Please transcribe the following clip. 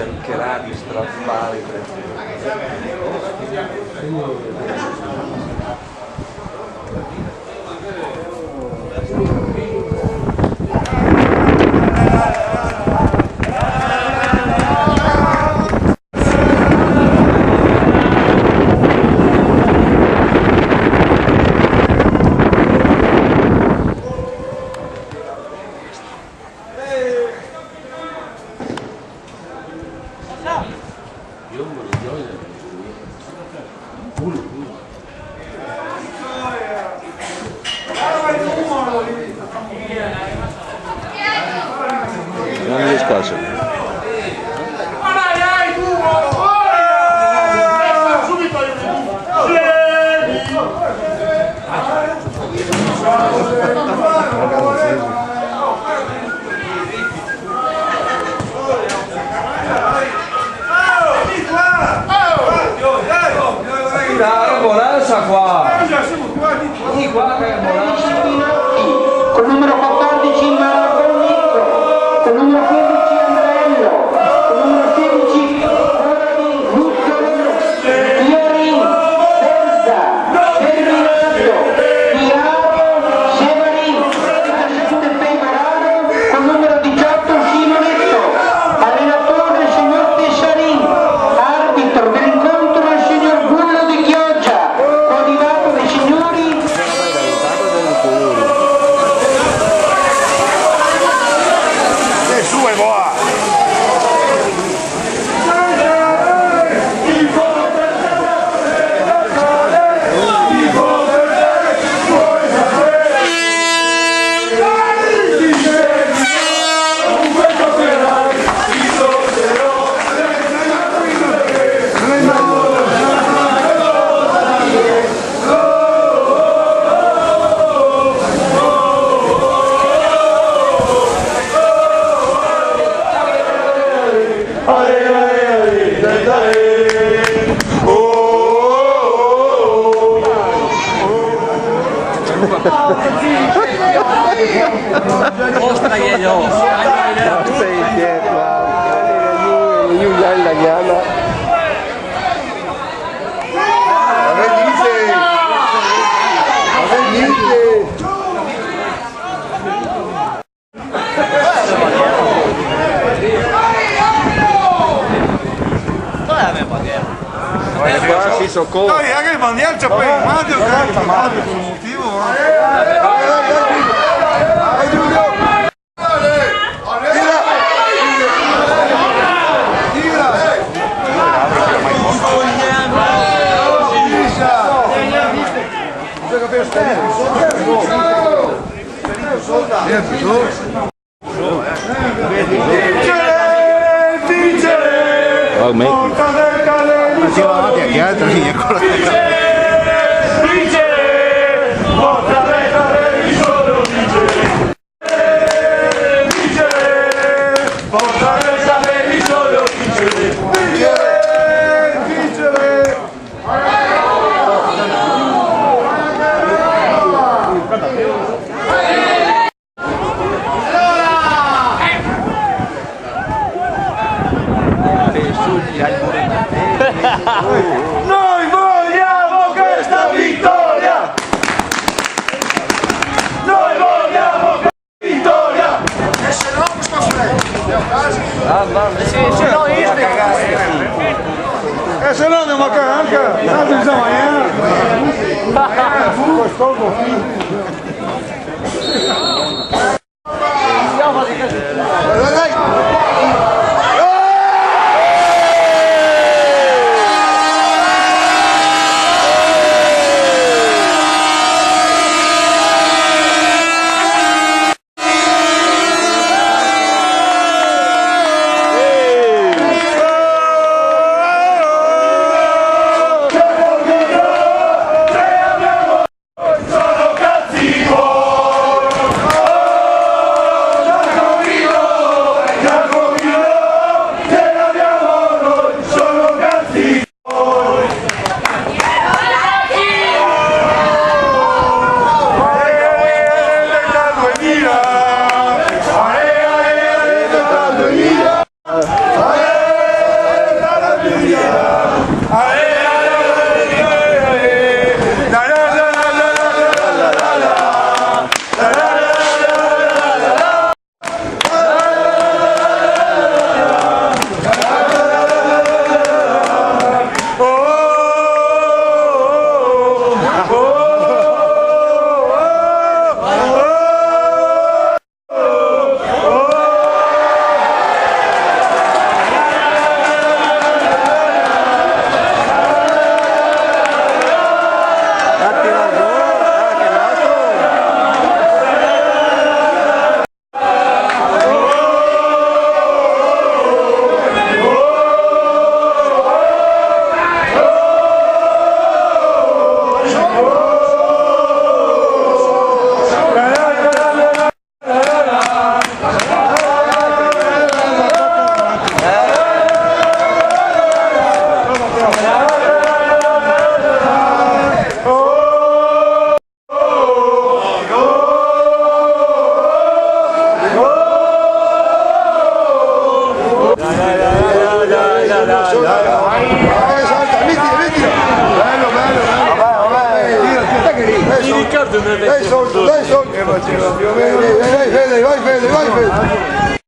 cercherà di strappare i prezzi. Non mi dispiace. Lascia qua! Vieni qua che Con numero 14 Marco, con numero 15 Andrello, con numero 16 Corani, Luzzolo, Fiorin, Terza, Terminato, Piaro, Severin, Pecoraro, con numero 18 Simonetto, allenatore il signor Tessarin, arbitro dell'incontro il signor Gullo di Chioggia, coadiuvato dai signori Ostra io! Sei dietro! Io già la chiama! Si soccorre. Dai, anche il mondiale c'è poi in mano, per un motivo. Oh, mate. Andiamo avanti a chiaro, Noi vogliamo questa vittoria! Noi vogliamo questa vittoria! E se no, cosa fai? Se no io E se no andiamo a casa anche, tanto di stamattina. Sono cattivo! Dai sotto, dai sotto. Vai Fede, vai Fede, vai Fede.